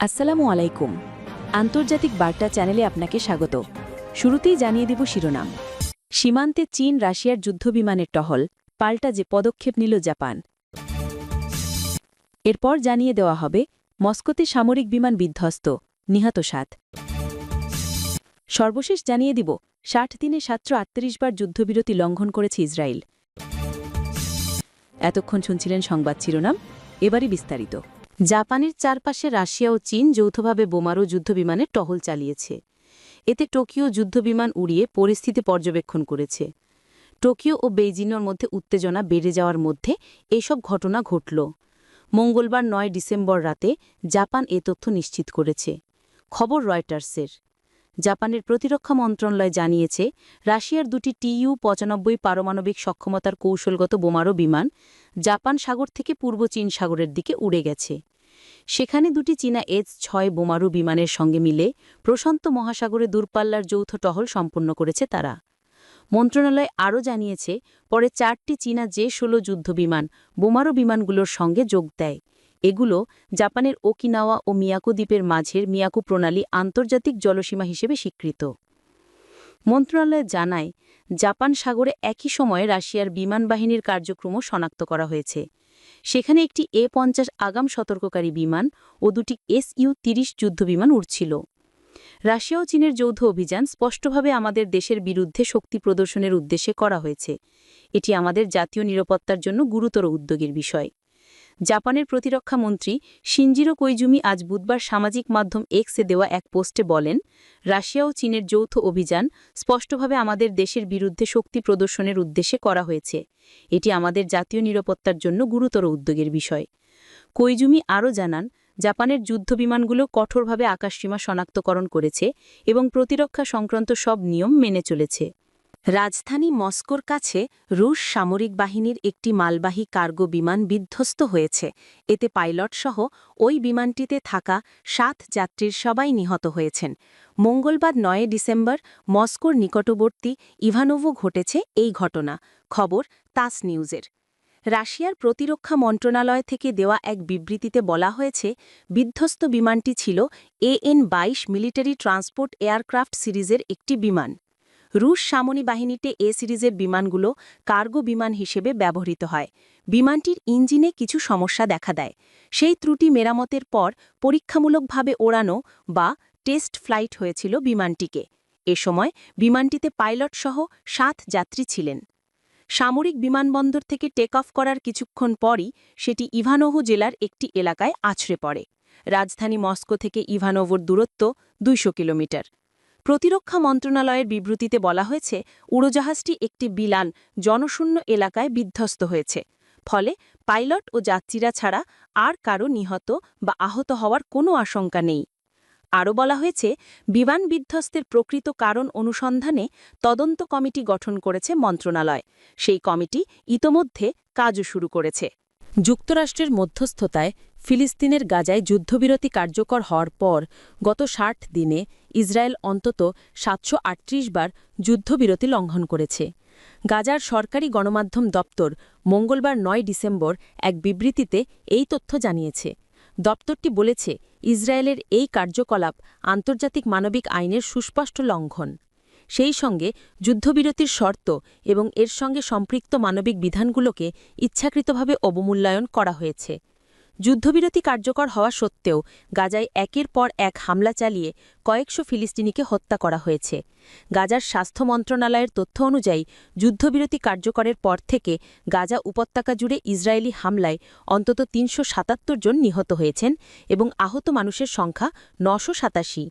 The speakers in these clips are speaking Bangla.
আসসালামু আলাইকুম। আন্তর্জাতিক বার্তা চ্যানেলে আপনাকে স্বাগত। শুরুতেই জানিয়ে দেব শিরোনাম। সীমান্তে চীন রাশিয়ার যুদ্ধবিমানের টহল, পাল্টা যে পদক্ষেপ নিল জাপান। এরপর জানিয়ে দেওয়া হবে মস্কোতে সামরিক বিমান বিধ্বস্ত, নিহত ৭। সর্বশেষ জানিয়ে দিব ৬০ দিনে ৭৩৮ বার যুদ্ধবিরতি লঙ্ঘন করেছে ইসরায়েল। এতক্ষণ শুনছিলেন সংবাদ শিরোনাম, এবারই বিস্তারিত। জাপানের চারপাশে রাশিয়া ও চীন যৌথভাবে বোমারু যুদ্ধবিমানের টহল চালিয়েছে। এতে টোকিও যুদ্ধবিমান উড়িয়ে পরিস্থিতি পর্যবেক্ষণ করেছে। টোকিও ও বেইজিংয়ের মধ্যে উত্তেজনা বেড়ে যাওয়ার মধ্যে এসব ঘটনা ঘটল। মঙ্গলবার ৯ ডিসেম্বর রাতে জাপান এ তথ্য নিশ্চিত করেছে। খবর রয়টার্সের। জাপানের প্রতিরক্ষা মন্ত্রণালয় জানিয়েছে, রাশিয়ার দুটি TU-95 পারমাণবিক সক্ষমতার কৌশলগত বোমারু বিমান জাপান সাগর থেকে পূর্ব চীন সাগরের দিকে উড়ে গেছে। সেখানে দুটি চীনা S-6 বোমারু বিমানের সঙ্গে মিলে প্রশান্ত মহাসাগরে দূরপাল্লার যৌথ টহল সম্পন্ন করেছে তারা। মন্ত্রণালয় আরও জানিয়েছে, পরে ৪টি চীনা J-16 যুদ্ধবিমান বোমারু বিমানগুলোর সঙ্গে যোগ দেয়। এগুলো জাপানের ওকিনাওয়া ও মিয়াকো দ্বীপের মাঝের মিয়াকো প্রণালী আন্তর্জাতিক জলসীমা হিসেবে স্বীকৃত। মন্ত্রণালয় জানায়, জাপান সাগরে একই সময়ে রাশিয়ার বিমান বাহিনীর কার্যক্রমও শনাক্ত করা হয়েছে। সেখানে একটি A-50 আগাম সতর্ককারী বিমান ও দুটি Su-30 যুদ্ধবিমান উড়ছিল। রাশিয়া ও চীনের যৌথ অভিযান স্পষ্টভাবে আমাদের দেশের বিরুদ্ধে শক্তি প্রদর্শনের উদ্দেশ্যে করা হয়েছে। এটি আমাদের জাতীয় নিরাপত্তার জন্য গুরুতর উদ্বেগের বিষয়। জাপানের প্রতিরক্ষা মন্ত্রী শিনজিরো কোইজুমি আজ বুধবার সামাজিক মাধ্যম এক্সে দেওয়া এক পোস্টে বলেন, রাশিয়া ও চীনের যৌথ অভিযান স্পষ্টভাবে আমাদের দেশের বিরুদ্ধে শক্তি প্রদর্শনের উদ্দেশ্যে করা হয়েছে। এটি আমাদের জাতীয় নিরাপত্তার জন্য গুরুতর উদ্বেগের বিষয়। কোইজুমি আরও জানান, জাপানের যুদ্ধবিমানগুলো কঠোরভাবে আকাশসীমা শনাক্তকরণ করেছে এবং প্রতিরক্ষা সংক্রান্ত সব নিয়ম মেনে চলেছে। রাজধানী মস্কোর কাছে রুশ সামরিক বাহিনীর একটি মালবাহী কার্গো বিমান বিধ্বস্ত হয়েছে। এতে পাইলটসহ ওই বিমানটিতে থাকা ৭ যাত্রীর সবাই নিহত হয়েছেন। মঙ্গলবার ৯ ডিসেম্বর মস্কোর নিকটবর্তী ইভানোভো ঘটেছে এই ঘটনা। খবর তাস নিউজের। রাশিয়ার প্রতিরক্ষা মন্ত্রণালয় থেকে দেওয়া এক বিবৃতিতে বলা হয়েছে, বিধ্বস্ত বিমানটি ছিল AN-22 মিলিটারি ট্রান্সপোর্ট এয়ারক্রাফট সিরিজের একটি বিমান। রুশ সামরিক বাহিনীতে এ সিরিজের বিমানগুলো কার্গো বিমান হিসেবে ব্যবহৃত হয়। বিমানটির ইঞ্জিনে কিছু সমস্যা দেখা দেয়। সেই ত্রুটি মেরামতের পর পরীক্ষামূলকভাবে ওড়ানো বা টেস্ট ফ্লাইট হয়েছিল বিমানটিকে। এ সময় বিমানটিতে পাইলটসহ ৭ যাত্রী ছিলেন। সামরিক বিমানবন্দর থেকে টেক অফ করার কিছুক্ষণ পরই সেটি ইভানোভো জেলার একটি এলাকায় আছড়ে পড়ে। রাজধানী মস্কো থেকে ইভানোভোর দূরত্ব ২০০ কিলোমিটার। প্রতিরক্ষা মন্ত্রণালয়ের বিবৃতিতে বলা হয়েছে, উড়োজাহাজটি একটি বিলান জনশূন্য এলাকায় বিধ্বস্ত হয়েছে। ফলে পাইলট ও যাত্রীরা ছাড়া আর কারও নিহত বা আহত হওয়ার কোনো আশঙ্কা নেই। আরও বলা হয়েছে, বিমান বিধ্বস্তের প্রকৃত কারণ অনুসন্ধানে তদন্ত কমিটি গঠন করেছে মন্ত্রণালয়। সেই কমিটি ইতোমধ্যে কাজও শুরু করেছে। যুক্তরাষ্ট্রের মধ্যস্থতায় ফিলিস্তিনের গাজায় যুদ্ধবিরতি কার্যকর হওয়ার পর গত ৬০ দিনে ইসরায়েল অন্তত ৭৩৮ বার যুদ্ধবিরতি লঙ্ঘন করেছে। গাজার সরকারি গণমাধ্যম দপ্তর মঙ্গলবার ৯ ডিসেম্বর এক বিবৃতিতে এই তথ্য জানিয়েছে। দপ্তরটি বলেছে, ইসরায়েলের এই কার্যকলাপ আন্তর্জাতিক মানবিক আইনের সুস্পষ্ট লঙ্ঘন। সেই সঙ্গে যুদ্ধবিরতির শর্ত এবং এর সঙ্গে সম্পৃক্ত মানবিক বিধানগুলোকে ইচ্ছাকৃতভাবে অবমূল্যায়ন করা হয়েছে। যুদ্ধবিরতি কার্যকর হওয়া সত্ত্বেও গাজায় একের পর এক হামলা চালিয়ে কয়েকশো ফিলিস্তিনিকে হত্যা করা হয়েছে। গাজার স্বাস্থ্য মন্ত্রণালয়ের তথ্য অনুযায়ী যুদ্ধবিরতি কার্যকরের পর থেকে গাজা উপত্যকা জুড়ে ইসরায়েলি হামলায় অন্তত ৩৭৭ জন নিহত হয়েছেন এবং আহত মানুষের সংখ্যা ৯৮৭।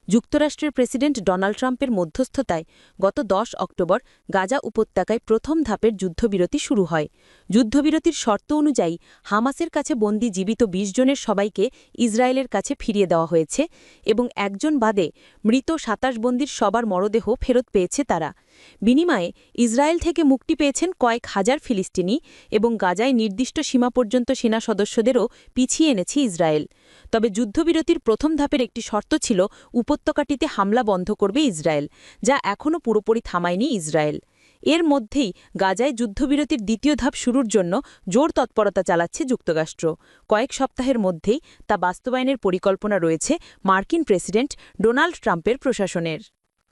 যুক্তরাষ্ট্রের প্রেসিডেন্ট ডোনাল্ড ট্রাম্পের মধ্যস্থতায় গত ১০ অক্টোবর গাজা উপত্যকায় প্রথম ধাপের যুদ্ধবিরতি শুরু হয়। যুদ্ধবিরতির শর্ত অনুযায়ী হামাসের কাছে বন্দী জীবিত ২০ জনের সবাইকে ইসরায়েলের কাছে ফিরিয়ে দেওয়া হয়েছে এবং একজন বাদে মৃত ২৭ বন্দীর সবার মরদেহ ফেরত পেয়েছে তারা। বিনিময়ে ইসরায়েল থেকে মুক্তি পেয়েছেন কয়েক হাজার ফিলিস্তিনি এবং গাজায় নির্দিষ্ট সীমা পর্যন্ত সেনা সদস্যদেরও পিছিয়ে এনেছে ইসরায়েল। তবে যুদ্ধবিরতির প্রথম ধাপের একটি শর্ত ছিল, উপত্যকাটিতে হামলা বন্ধ করবে ইসরায়েল, যা এখনও পুরোপুরি থামায়নি ইসরায়েল। এর মধ্যেই গাজায় যুদ্ধবিরতির দ্বিতীয় ধাপ শুরুর জন্য জোর তৎপরতা চালাচ্ছে যুক্তরাষ্ট্র। কয়েক সপ্তাহের মধ্যেই তা বাস্তবায়নের পরিকল্পনা রয়েছে মার্কিন প্রেসিডেন্ট ডোনাল্ড ট্রাম্পের প্রশাসনের।